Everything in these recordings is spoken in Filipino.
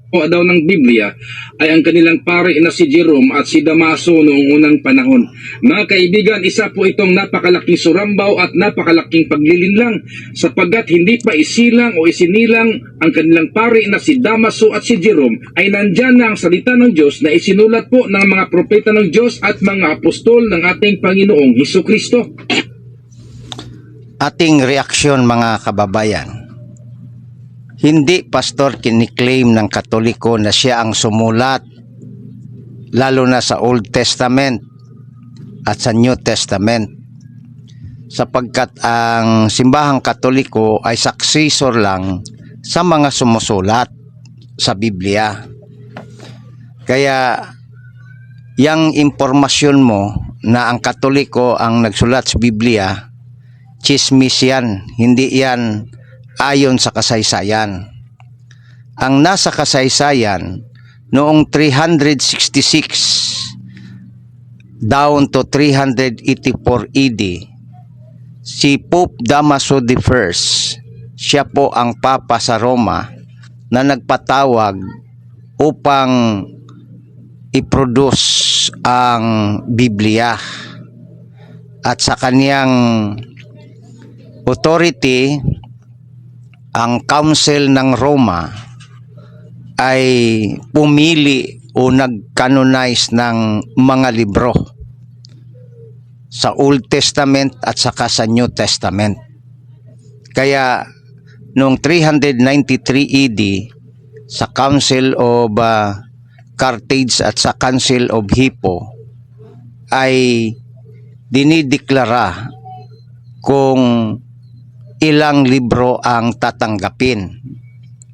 daw ng Biblia ay ang kanilang pari na si Jerome at si Damaso noong unang panahon. Mga kaibigan, isa po itong napakalaking surambaw at napakalaking paglilinlang sapagkat hindi pa isilang o isinilang ang kanilang pari na si Damaso at si Jerome ay nandyan na ang salita ng Diyos na isinulat po ng mga propeta ng Diyos at mga apostol ng ating Panginoong Hesukristo. Ating reaksyon mga kababayan. Hindi pastor kiniklaim ng Katoliko na siya ang sumulat, lalo na sa Old Testament at sa New Testament, sapagkat ang simbahang Katoliko ay successor lang sa mga sumusulat sa Biblia. Kaya yang impormasyon mo na ang Katoliko ang nagsulat sa Biblia, chismis yan, hindi yan ayon sa kasaysayan. Ang nasa kasaysayan noong 366 down to 384 AD, si Pope Damaso I, siya po ang Papa sa Roma na nagpatawag upang i-produce ang Biblia. At sa kaniyang authority, ang Council ng Roma ay pumili o nag-canonize ng mga libro sa Old Testament at saka sa New Testament. Kaya noong 393 AD sa Council of Carthage at sa Council of Hippo ay dinideklara kung ilang libro ang tatanggapin.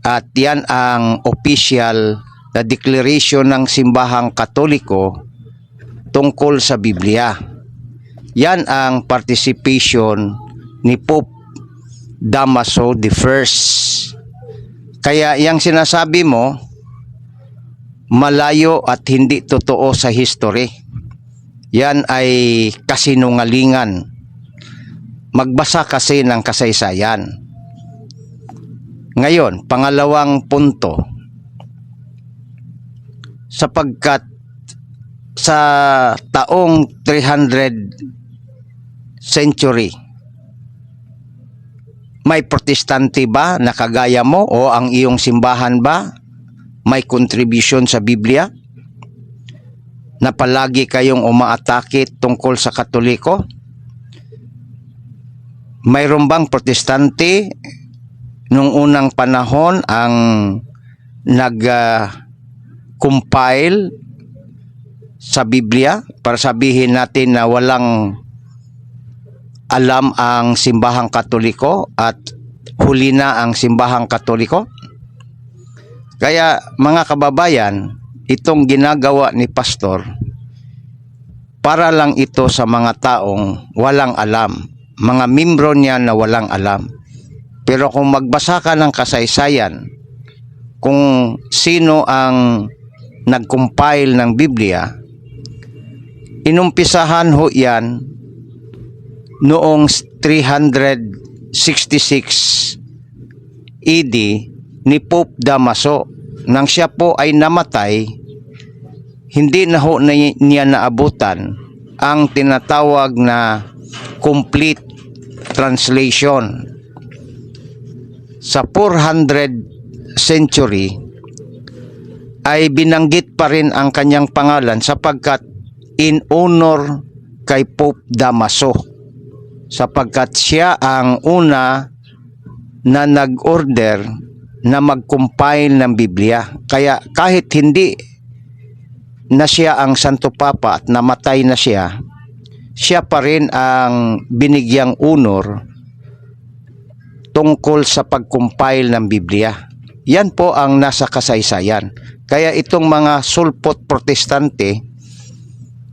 At yan ang official na declaration ng simbahang Katoliko tungkol sa Biblia. Yan ang participation ni Pope Damaso I. Kaya yung sinasabi mo, malayo at hindi totoo sa history. Yan ay kasinungalingan. Magbasa kasi ng kasaysayan. Ngayon, pangalawang punto. Sapagkat sa taong 300 century, may protestante ba na kagaya mo o ang iyong simbahan ba may contribution sa Biblia? Na palagi kayong umaatake tungkol sa Katoliko? Mayroon bang protestante nung unang panahon ang nag-compile sa Biblia para sabihin natin na walang alam ang simbahang Katoliko at huli na ang simbahang Katoliko? Kaya mga kababayan, itong ginagawa ni pastor para lang ito sa mga taong walang alam, mga membro niya na walang alam. Pero kung magbasa ka ng kasaysayan, kung sino ang nag-compile ng Biblia, inumpisahan ho yan noong 366 AD ni Pope Damaso. Nang siya po ay namatay, hindi na ho niya naabutan ang tinatawag na complete translation. Sa 400 century ay binanggit pa rin ang kanyang pangalan sapagkat in honor kay Pope Damaso, sapagkat siya ang una na nag-order na mag-compile ng Biblia. Kaya kahit hindi na siya ang Santo Papa at namatay na siya, siya pa rin ang binigyang honor tungkol sa pag-compile ng Biblia. Yan po ang nasa kasaysayan. Kaya itong mga sulpot protestante,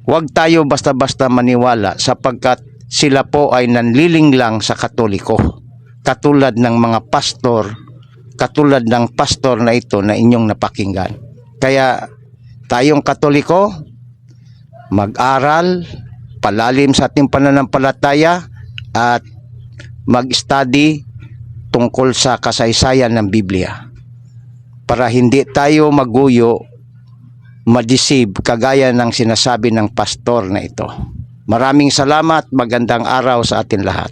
huwag tayo basta-basta maniwala sapagkat sila po ay nanlilinglang sa Katoliko. Katulad ng mga pastor, katulad ng pastor na ito na inyong napakinggan. Kaya tayong Katoliko, mag-aral, palalim sa ating pananampalataya at mag-study tungkol sa kasaysayan ng Biblia para hindi tayo maguyo, ma-deceive kagaya ng sinasabi ng pastor na ito. Maraming salamat, magandang araw sa atin lahat.